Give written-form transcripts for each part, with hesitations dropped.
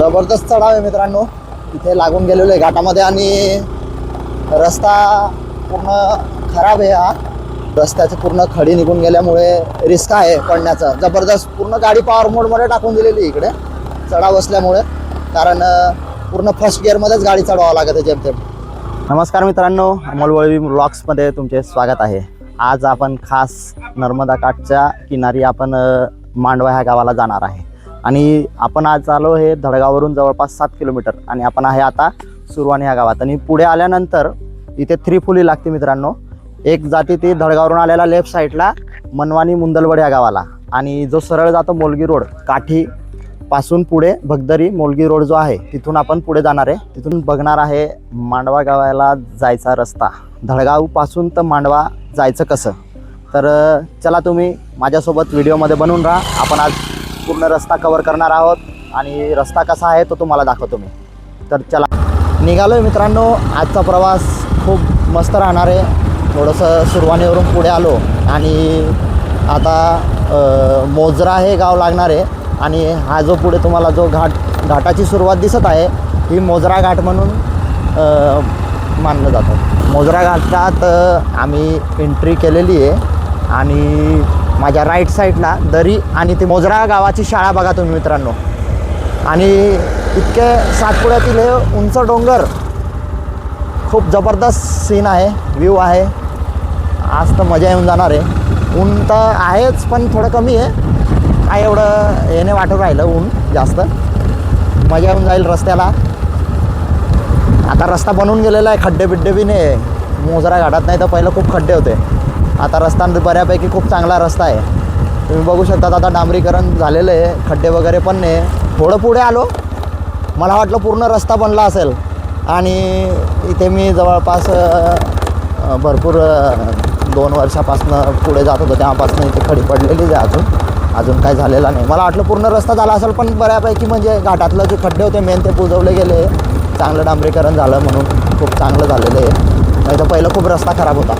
जबरदस्त चढाव आहे मित्रांनो. इथे लागून गेलेलो आहे घाटामध्ये आणि रस्ता पूर्ण खराब आहे. हा रस्त्याची पूर्ण खडी निघून गेल्यामुळे रिस्क आहे पडण्याचं. जबरदस्त पूर्ण गाडी पॉवर मोडमध्ये टाकून दिलेली इकडे चढाव असल्यामुळे, कारण पूर्ण फर्स्ट गिअरमध्येच गाडी चढवावं लागत आहे जेमतेम. नमस्कार मित्रांनो, अमोल वळवी व्लॉग्समध्ये तुमचे स्वागत आहे. आज आपण खास नर्मदा काठच्या किनारी आपण मांडवा ह्या गावाला जाणार आहे आणि आपण आज आलो हे धडगाववरून जवळपास 7 किलोमीटर आणि आपण आहे आता सुरवाणी ह्या गावात. आणि पुढे आल्यानंतर इथे 3 फुली लागते मित्रांनो. एक जाती ती धडगावरून आलेला लेफ्ट साईडला मनवानी मुंदलवड ह्या गावाला, आणि जो सरळ जातो मोलगी रोड काठी पासून पुढे भगदरी मोलगी रोड जो आहे तिथून आपण पुढे जाणार आहे. तिथून बघणार आहे मांडवा गावाला जायचा रस्ता. धडगाव पासून तर मांडवा जायचं कसं, तर चला तुम्ही माझ्यासोबत व्हिडिओमध्ये बनवून राहा. आपण आज पूर्ण रस्ता कव्हर करणार आहोत आणि रस्ता कसा आहे तो तुम्हाला दाखवतो मी. तर चला निघालो आहे मित्रांनो. आजचा प्रवास खूप मस्त राहणार आहे. थोडंसं सुरवाणीवरून पुढे आलो आणि आता मोजरा हे गाव लागणार आहे. आणि हा जो पुढे तुम्हाला जो घाटाची सुरुवात दिसत आहे ही मोजरा घाट म्हणून मानलं जातं. मोजरा घाटात आम्ही एंट्री केलेली आहे आणि माझ्या राईट साईडला दरी आणि ती मोजरा गावाची शाळा बघा तुम्ही मित्रांनो. आणि इतके सातपुड्यातील हे उंच डोंगर, खूप जबरदस्त सीन आहे, व्ह्यू आहे. आज तर मजा येऊन जाणार आहे. ऊन तर आहेच पण थोडं कमी आहे, काय एवढं येणे वाटून राहिलं ऊन जास्त. मजा येऊन जाईल रस्त्याला. आता रस्ता बनवून गेलेला आहे, खड्डे बिड्डे बी नाही मोजरा घाटात. नाही तर पहिलं खूप खड्डे होते, आता रस्ता बऱ्यापैकी खूप चांगला रस्ता आहे. तुम्ही बघू शकता आता डांबरीकरण झालेलं आहे, खड्डे वगैरे पण नाही. थोडं पुढे आलो, मला वाटलं पूर्ण रस्ता बनला असेल. आणि इथे मी जवळपास भरपूर 2 वर्षापासून पुढे जात होतो, तेव्हापासून इथे खडी पडलेलीच आहे. अजून काय झालेला नाही. मला वाटलं पूर्ण रस्ता झाला असेल, पण बऱ्यापैकी म्हणजे घाटातलं जे खड्डे होते मेन ते बुजवले गेले. चांगलं डांबरीकरण झालं म्हणून खूप चांगलं झालेलं आहे. नाही तर पहिलं खूप रस्ता खराब होता.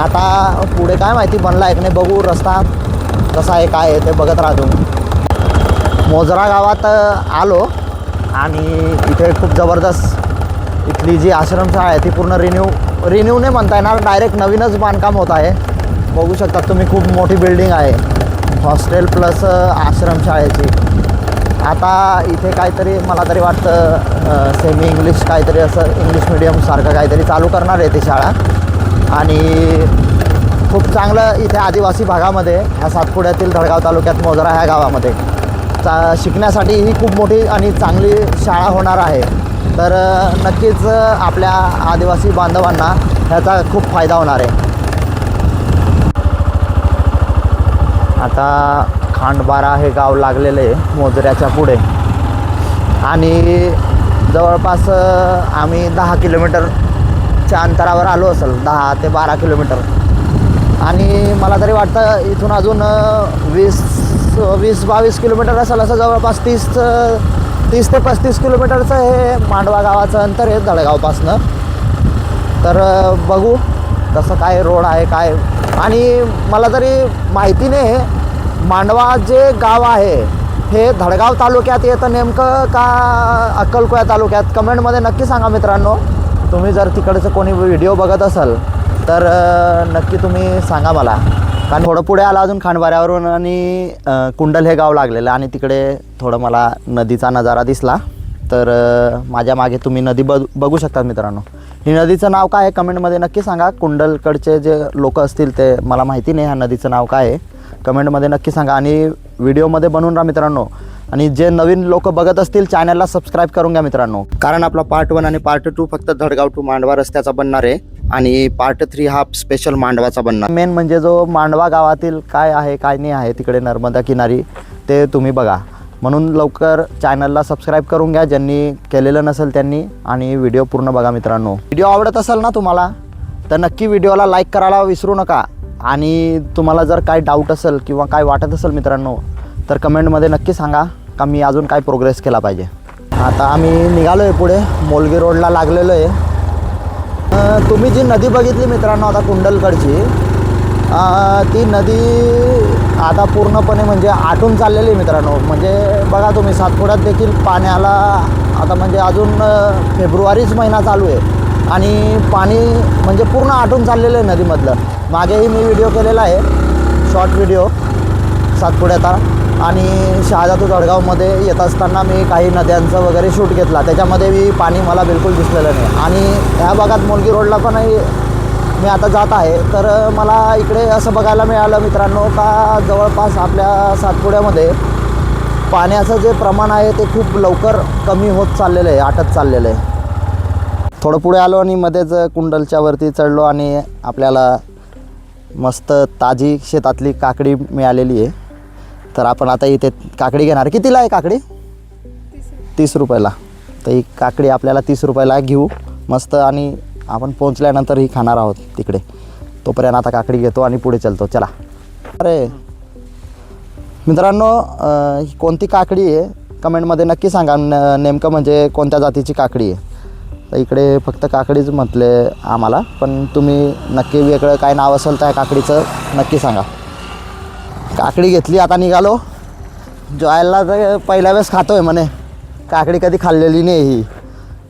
आता पुढे काय माहिती बनला आहे की नाही, बघू रस्ता कसा आहे काय आहे ते बघत राहतो. मोजरा गावात आलो आणि इथे खूप जबरदस्त इथली जी आश्रमशाळा आहे ती पूर्ण रिन्यू नाही म्हणता येणार, डायरेक्ट नवीनच बांधकाम होत आहे. बघू शकता तुम्ही, खूप मोठी बिल्डिंग आहे, हॉस्टेल प्लस आश्रमशाळेची. आता इथे काहीतरी मला तरी वाटतं सेमी इंग्लिश काहीतरी असं इंग्लिश मिडियमसारखं काहीतरी चालू करणार आहे ती शाळा. आणि खूप चांगलं इथे आदिवासी भागामध्ये ह्या सातपुड्यातील धडगाव तालुक्यात मोजरा ह्या गावामध्ये शिकण्यासाठी ही खूप मोठी आणि चांगली शाळा होणार आहे. तर नक्कीच आपल्या आदिवासी बांधवांना ह्याचा खूप फायदा होणार आहे. आता खांडबारा हे गाव लागलेलं आहे मोजऱ्याच्या पुढे आणि जवळपास आम्ही 10 किलोमीटरच्या अंतरावर आलो असेल, 10 ते 12 किलोमीटर. आणि मला तरी वाटतं इथून अजून 20-22 किलोमीटर असेल, असं जवळपास 30 ते 35 किलोमीटरचं हे मांडवा गावाचं अंतर आहे धडगावपासनं. तर बघू कसं काय रोड आहे काय. आणि मला तरी माहिती नाही मांडवा जे गाव आहे हे धडगाव तालुक्यात येतं नेमकं का अक्कलकोया तालुक्यात. कमेंटमध्ये नक्की सांगा मित्रांनो. तुम्ही जर तिकडचं कोणी व्हिडिओ बघत असाल तर नक्की तुम्ही सांगा मला. कारण थोडं पुढे आला अजून खांडबाऱ्यावरून आणि कुंडल हे गाव लागलेलं आणि तिकडे थोडं मला नदीचा नजारा दिसला. तर माझ्या मागे तुम्ही नदी बघू शकता मित्रांनो. ही नदीचं नाव काय आहे कमेंटमध्ये नक्की सांगा. कुंडलकडचे जे लोक असतील ते, मला माहिती नाही ह्या नदीचं नाव काय आहे, कमेंटमध्ये नक्की सांगा. आणि व्हिडिओमध्ये बनवून राहा मित्रांनो. आणि जे नवीन लोक बघत असतील चॅनलला सबस्क्राईब करून घ्या मित्रांनो, कारण आपला पार्ट 1 आणि पार्ट 2 फक्त धडगाव टू मांडवा रस्त्याचा बनणार आहे आणि पार्ट 3 हा स्पेशल मांडवाचा बनणार. मेन म्हणजे जो मांडवा गावातील काय आहे काय नाही आहे तिकडे नर्मदा किनारी ते तुम्ही बघा. म्हणून लवकर चॅनलला सबस्क्राईब करून घ्या ज्यांनी केलेलं नसेल त्यांनी, आणि व्हिडिओ पूर्ण बघा मित्रांनो. व्हिडिओ आवडत असेल ना तुम्हाला तर नक्की व्हिडिओला लाईक करायला विसरू नका. आणि तुम्हाला जर काय डाऊट असेल किंवा काय वाटत असेल मित्रांनो तर कमेंटमध्ये नक्की सांगा का मी अजून काय प्रोग्रेस केला पाहिजे. आता आम्ही निघालो आहे पुढे मोलगी रोडला लागलेलो आहे. तुम्ही जी नदी बघितली मित्रांनो आता कुंडलकडची, ती नदी आता पूर्णपणे म्हणजे आटून चाललेली आहे मित्रांनो. म्हणजे बघा तुम्ही सातपुड्यात देखील पाण्याला आता म्हणजे अजून फेब्रुवारीच महिना चालू आहे आणि पाणी म्हणजे पूर्ण आटून चाललेलं आहे नदीमधलं. मागेही मी व्हिडिओ केलेला आहे, शॉर्ट व्हिडिओ सातपुड्याचा. आणि शहादा टू जळगावमध्ये येत असताना मी काही नद्यांचं वगैरे शूट घेतला, त्याच्यामध्ये पाणी मला बिलकुल दिसलेलं नाही. आणि ह्या भागात मोलगी रोडला पण मी आता जात आहे, तर मला इकडे असं बघायला मिळालं मित्रांनो का जवळपास आपल्या सातपुड्यामध्ये पाण्याचं जे प्रमाण आहे ते खूप लवकर कमी होत चाललेलं आहे, आटत चाललेलं आहे. थोडं पुढे आलो आणि मध्येच कुंडलच्या वरती चढलो आणि आपल्याला मस्त ताजी शेतातली काकडी मिळालेली आहे. तर आपण आता इथे काकडी घेणार. कितीला आहे काकडी? 30 रुपयाला. तर ही काकडी आपल्याला 30 रुपयाला घेऊ मस्त. आणि आपण पोहोचल्यानंतर ही खाणार आहोत तिकडे. तोपर्यंत आता काकडी घेतो आणि पुढे चलतो. चला. अरे मित्रांनो, ही कोणती काकडी आहे कमेंटमध्ये नक्की सांगा. नेमकं म्हणजे कोणत्या जातीची काकडी आहे. तर इकडे फक्त काकडीच म्हटले आम्हाला, पण तुम्ही नक्की वेगळं काय नाव असेल त्या काकडीचं नक्की सांगा. काकडी घेतली, आता निघालो. जॉयला तर पहिल्या वेळेस खातो आहे म्हणे, काकडी कधी खाल्लेली नाही ही.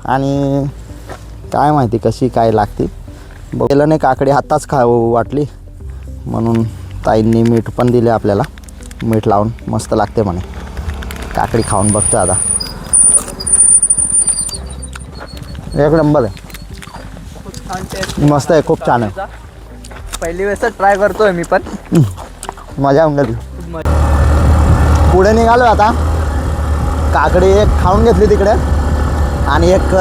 आणि काय माहिती कशी काय लागते. बघितलं नाही, काकडी आत्ताच खाऊ वाटली म्हणून ताईंनी मीठ पण दिले आपल्याला. मीठ लावून मस्त लागते म्हणे. काकडी खाऊन बघतो आता. एक नंबर आहे, मस्त आहे, खूप छान आहे. पहिली वेळेस ट्राय करतोय मी पण. मजा येऊन गेली. पुढे निघालो आता. काकडी एक खाऊन घेतली तिकडे आणि एक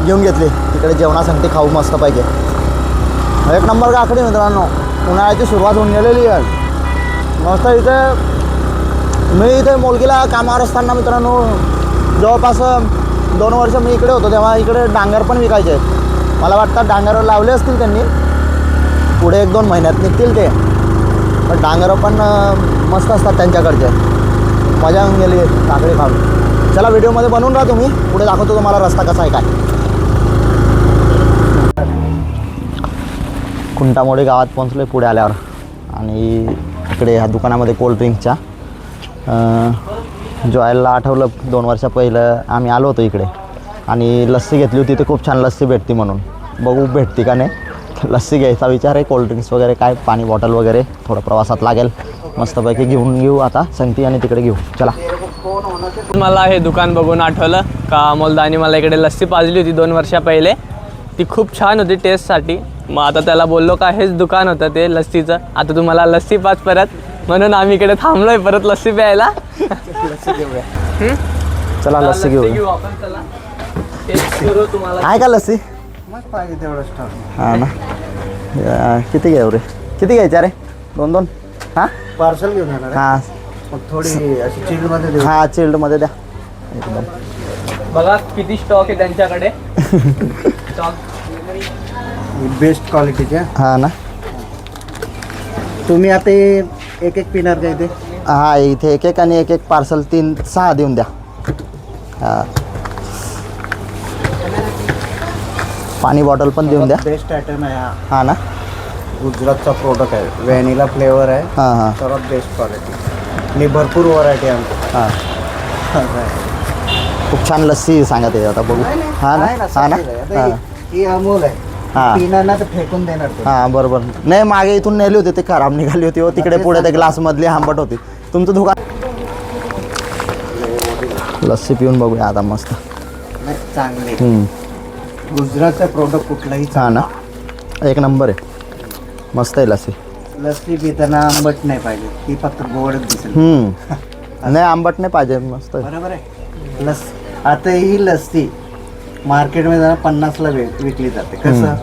घेऊन घेतली तिकडे जेवणासाठी खाऊ मस्त पाहिजे. एक नंबर काकडी मित्रांनो. उन्हाळ्याची सुरुवात होऊन गेलेली आहे मस्त. इथे मोलगीला कामावर असताना मित्रांनो जवळपास 2 वर्ष मी इकडे होतो, तेव्हा इकडे डांगर पण विकायचे. मला वाटतं डांगर लावले असतील त्यांनी, पुढे 1-2 महिन्यात निघतील ते. पण डांगरं पण मस्त असतात त्यांच्याकडचे. मजा येऊन गेली काकडी खाऊन. चला व्हिडिओमध्ये बनवून राहा तुम्ही, पुढे दाखवतो तुम्हाला रस्ता कसा आहे काय. खुंटामोडी गावात पोहोचलो पुढे आल्यावर. आणि इकडे ह्या दुकानामध्ये कोल्ड्रिंकच्या जॉयलला आठवलं 2 वर्षा पहिलं आम्ही आलो होतो इकडे आणि लस्सी घेतली होती. ते खूप छान लस्सी भेटते म्हणून बघू भेटते का नाही. लस्सी घ्यायचा विचार आहे. कोल्ड्रिंक्स वगैरे काय पाणी बॉटल वगैरे थोडं प्रवासात लागेल मस्तपैकी घेऊन घेऊ आता संगती आणि तिकडे घेऊ. चला. मला हे दुकान बघून आठवलं का अमोलदानी मला इकडे लस्सी पाजली होती 2 वर्षा पहिले. ती खूप छान होती टेस्टसाठी. मग आता त्याला बोललो का हेच दुकान होतं ते लस्सीचं, आता तुम्हाला लस्सी पाज परत. म्हणून आम्ही इकडे थांबलोय परत लस्सी प्यायला. चला लस्सी घेऊ आपण. चला टेस्ट करू तुम्हाला. आहे का लस्सी? मग पाहिजे तेवढंच टाक. हां ना. किती घ्याव रे? किती घ्यायच्या रे? 2-2? हां पार्सल घेऊन येणार आहे. हां मग थोडी अशी चिल्डमध्ये देऊ. हां चिल्डमध्ये द्या एकदम. बघा किती स्टॉक आहे त्यांच्याकडे. स्टॉक बेस्ट क्वालिटीच्या. हां ना. तुम्ही आता एक पिणार का इथे? हां इथे एक आणि एक पार्सल 3-6 देऊन द्या. हां पाणी बॉटल पण देऊन द्या. बेस्ट आयटम आहे हा. हां ना. गुजरातचा प्रोडक्ट आहे, व्हॅनिला फ्लेवर आहे. हां हां सर्वात बेस्ट क्वालिटी आणि भरपूर व्हरायटी आहे आमची. हां खूप छान लस्सी सांगत आहे आता बघू. हां ना. हां ना. हां ही अमोल आहे. हां. पिणार ना तर फेकून देणार ते. हां बरोबर. नाही मागे इथून नेली होती ते खराब निघाली होती हो. तिकडे पुढे ते ग्लासमधली आंबट होती. तुमचं दुकान. लस्सी पिऊन बघूया आता मस्त. नाही चांगले. गुजरातचा प्रोडक्ट कुठलाही हां ना. एक नंबर आहे, मस्त आहे लस्सी. लस्सी पिताना आंबट नाही पाहिजे, ती फक्त गोडच दिसेल. नाही आंबट नाही पाहिजे, मस्त आहे. बरोबर आहे. आता ही लस्सी मार्केटमध्ये जरा 50ला विकली जाते. कसं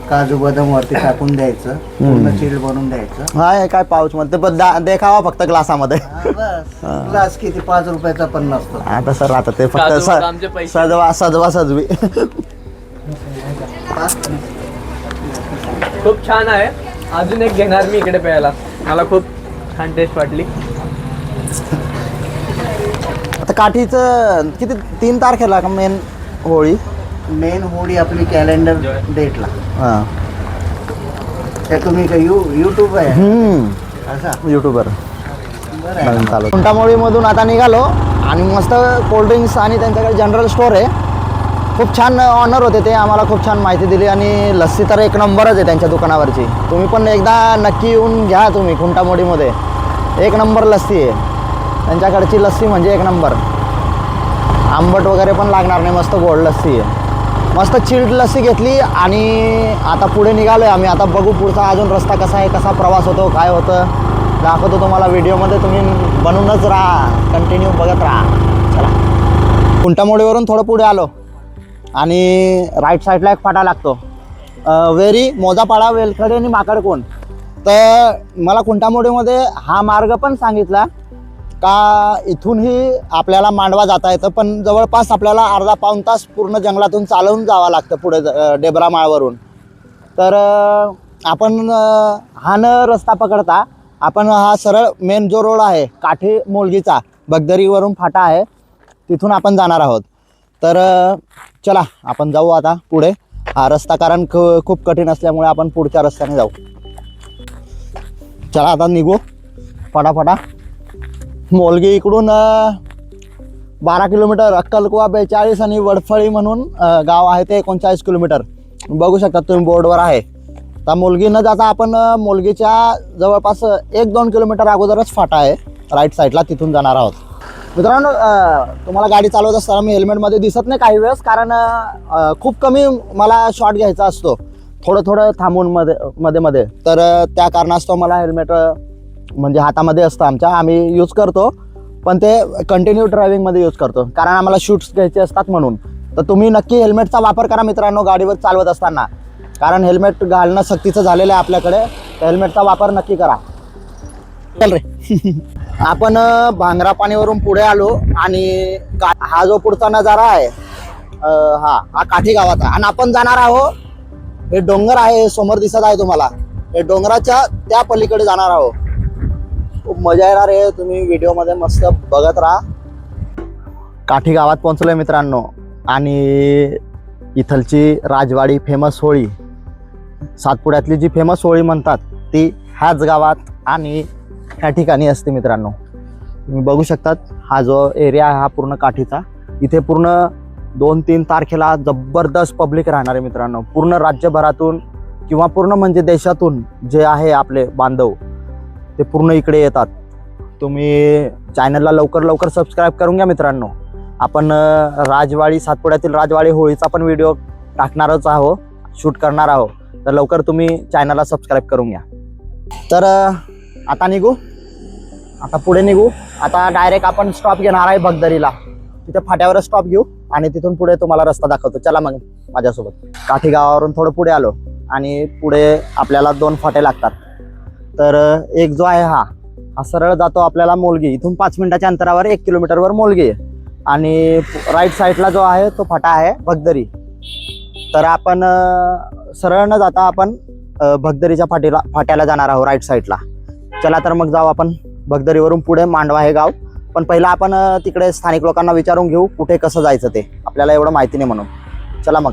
काजू बदाम वरती टाकून द्यायचं, पूर्ण चिल्ड बनवून द्यायचं. हा हे काय पाऊच मध्ये पण देखावा फक्त ग्लासामध्ये. ग्लास किती 5 रुपयाचा पण नसतो. हा तसं राहतं ते फक्त काजू बदामचे पैसे. सजवा सजवी. खूप छान आहे. अजून एक घेणार मी इकडे प्यायला, मला खूप छान टेस्ट वाटली. आता काठीचं किती 3 तारखेला का मेन होळी? मेन होळी आपली कॅलेंडर डेटला. हां ते तुम्ही का यूट्यूब आहे असा युट्यूबर. नवीन चालू. कुंटामोळीमधून आता निघालो आणि मस्त कोल्ड्रिंक्स आणि त्यांच्याकडे जनरल स्टोर आहे. खूप छान ऑनर होते ते, आम्हाला खूप छान माहिती दिली आणि लस्सी तर एक नंबरच आहे त्यांच्या दुकानावरची. तुम्ही पण एकदा नक्की येऊन घ्या तुम्ही. कुंटामोळीमध्ये एक नंबर लस्सी आहे त्यांच्याकडची. लस्सी म्हणजे एक नंबर. आंबट वगैरे पण लागणार नाही, मस्त गोड लस्सी आहे. मस्त चिल्ड लस्सी घेतली आणि आता पुढे निघालो आहे आम्ही. आता बघू पुढचा अजून रस्ता कसा आहे, कसा प्रवास होतो, काय होतं दाखवतो तुम्हाला व्हिडिओमध्ये. तुम्ही बनवूनच राहा, कंटिन्यू बघत राहा. चला, कुंटामोळीवरून थोडं पुढे आलो आणि राईट साईडला एक फाटा लागतो, वेरी मोजापाडा, वेलखडे आणि माकडकोण. तर मला कुंटामोळीमध्ये हा मार्ग पण सांगितला का इथूनही आपल्याला मांडवा जाता येतं, पण जवळपास आपल्याला अर्धा पाऊण तास पूर्ण जंगलातून चालवून जावं लागतं पुढे डेबरा माळवरून. तर आपण हा न रस्ता पकडता आपण हा सरळ मेन जो रोड आहे काठी मोलगीचा, बगदरीवरून फाटा आहे, तिथून आपण जाणार आहोत. तर चला आपण जाऊ आता पुढे. हा रस्ता कारण खूप कठीण असल्यामुळे आपण पुढच्या रस्त्याने जाऊ. चला आता निघू फटाफटा. मोलगी इकडून 12 किलोमीटर, अक्कलकुवा 42 आणि वडफळी म्हणून गाव आहे ते 39 किलोमीटर. बघू शकता तुम्ही बोर्डवर आहे. तर मोलगी न जाता आपण मोलगीच्या जवळपास 1-2 किलोमीटर अगोदरच फाटा आहे राईट साईडला, तिथून जाणार आहोत. मित्रांनो, तुम्हाला गाडी चालवत असताना मी हेल्मेटमध्ये दिसत नाही काही वेळेस, कारण खूप कमी मला शॉट घ्यायचा असतो, थोडं थांबून मध्ये. तर त्या कारणास्तव मला हेल्मेट म्हणजे हातामध्ये असतं आमच्या, आम्ही यूज करतो, पण ते कंटिन्यू ड्रायव्हिंगमध्ये यूज करतो कारण आम्हाला शूट्स घ्यायचे असतात म्हणून. तर तुम्ही नक्की हेल्मेटचा वापर करा मित्रांनो गाडीवर चालवत असताना, कारण हेल्मेट घालणं सक्तीचं झालेलं आहे आपल्याकडे. तर हेल्मेटचा वापर नक्की करा. चल रे. आपण भांगरा पाणीवरून पुढे आलो आणि हा जो पुढचा नजारा आहे हा काठी गावाचा, आणि आपण जाणार आहोत, हे डोंगर आहे हे समोर दिसत आहे तुम्हाला, हे डोंगराच्या त्या पलीकडे जाणार आहोत. खूप मजा येणार आहे, तुम्ही व्हिडिओमध्ये मस्त बघत राहा. काठी गावात पोहोचलोय मित्रांनो आणि इथलची राजवाडी फेमस होळी, सातपुड्यातली जी फेमस होळी म्हणतात ती ह्याच गावात आणि ह्या ठिकाणी असते मित्रांनो. तुम्ही बघू शकतात हा जो एरिया आहे हा पूर्ण काठीचा. इथे पूर्ण 2-3 तारखेला जबरदस्त पब्लिक राहणार आहे मित्रांनो. पूर्ण राज्यभरातून किंवा पूर्ण म्हणजे देशातून जे आहे आपले बांधव ते पूर्ण इकडे येतात. तुम्ही चॅनलला लवकर सबस्क्राईब करून घ्या मित्रांनो. आपण राजवाडी, सातपुड्यातील राजवाडी होळीचा पण व्हिडिओ टाकणारच आहोत, शूट करणार आहोत. तर लवकर तुम्ही चॅनलला सबस्क्राईब करून घ्या. तर आता निघू, आता पुढे निघू. आता डायरेक्ट आपण स्टॉप घेणार आहे बगदरीला. तिथे फाट्यावरच स्टॉप घेऊ आणि तिथून पुढे तुम्हाला रस्ता दाखवतो. चला मग माझ्यासोबत. काठी गावावरून थोडं पुढे आलो आणि पुढे आपल्याला 2 फाटे लागतात. तर एक जो आहे हा सरळ जातो आपल्याला मोलगी. इथून 5 मिनिटाच्या अंतरावर 1 किलोमीटरवर मोलगी आहे आणि राईट साईडला जो आहे तो फाटा आहे भगदरी. तर आपण सरळ न जाता आपण भगदरीच्या फाट्याला जाणार आहोत राईट साईडला. चला तर मग जाऊ आपण भगदरीवरून पुढे. मांडवा हे गाव, पण पहिला आपण तिकडे स्थानिक लोकांना विचारून घेऊ कुठे कसं जायचं ते, आपल्याला एवढं माहिती नाही म्हणून. चला मग.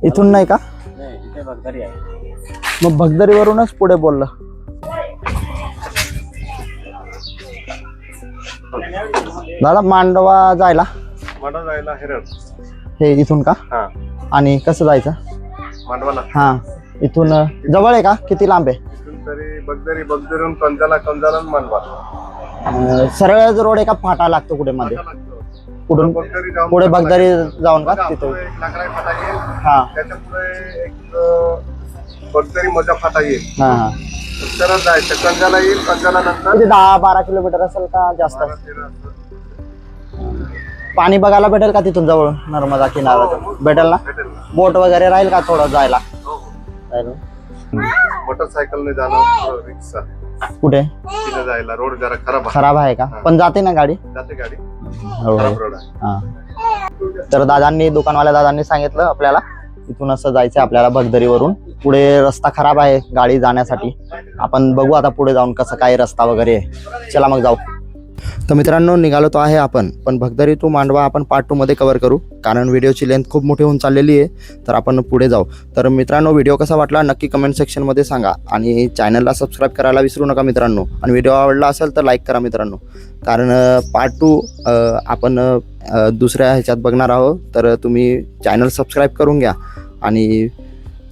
इथून नाही का? इथे भगदरी आहे. मग भगदरीवरूनच पुढे बोललं. दादा मांडवा जायला हेरड हे इथून का? हा आणि कसं जायचं? मांडवाला हा इथून जवळ आहे का? किती लांब आहे? इथून तरी बगदरून कंजाला मांडवा सरळ रोड आहे का फाटा लागतो कुठे मध्ये? कुठून बगदरी जाऊन पुढे बगदरी जाऊन का तिथे? एक लाकडाई फाटा येईल, हा त्याच्या पुढे एक बगदरी मोजा फाटा येईल. हा हा. तर जायचं कंजाला येईल, कंजाला नंतर किती 10-12 किलोमीटर असेल का जास्त? पाणी बघायला भेटेल का तिथून जवळ? नर्मदा किनारा भेटेल ना? बोट वगैरे राहील का थोडं जायला? मोटरसायकलने जाणं, रिक्षा कुठे तिथे जायला रोड जरा खराब आहे का? पण जाते ना गाडी? जाते गाडी, हो. खराब रोड आहे. हा. तर दुकानवाल्या दादांनी सांगितलं आपल्याला इथून असं जायचं आपल्याला भगदरीवरून. पुढे रस्ता खराब आहे गाडी जाण्यासाठी. आपण बघू आता पुढे जाऊन कसं काय रस्ता वगैरे आहे. चला मग जाऊ. तर मित्रांनो निघालो तो आहे आपण, पण भगदरी टू मांडवा आपण पार्ट 2 मध्ये कव्हर करू, कारण व्हिडिओची लेंथ खूप मोठी होऊन चाललेली आहे. तर आपण पुढे जाऊ. तर मित्रांनो व्हिडिओ कसा वाटला नक्की कमेंट सेक्शनमध्ये सांगा आणि चॅनलला सबस्क्राईब करायला विसरू नका मित्रांनो. आणि व्हिडिओ आवडला असेल तर लाईक करा मित्रांनो, कारण पार्ट 2 आपण दुसऱ्या ह्याच्यात बघणार आहोत. तर तुम्ही चॅनल सबस्क्राईब करून घ्या आणि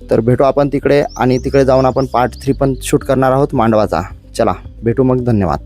तर भेटू आपण तिकडे, आणि तिकडे जाऊन आपण पार्ट 3 पण शूट करणार आहोत मांडवाचा. चला भेटू मग, धन्यवाद.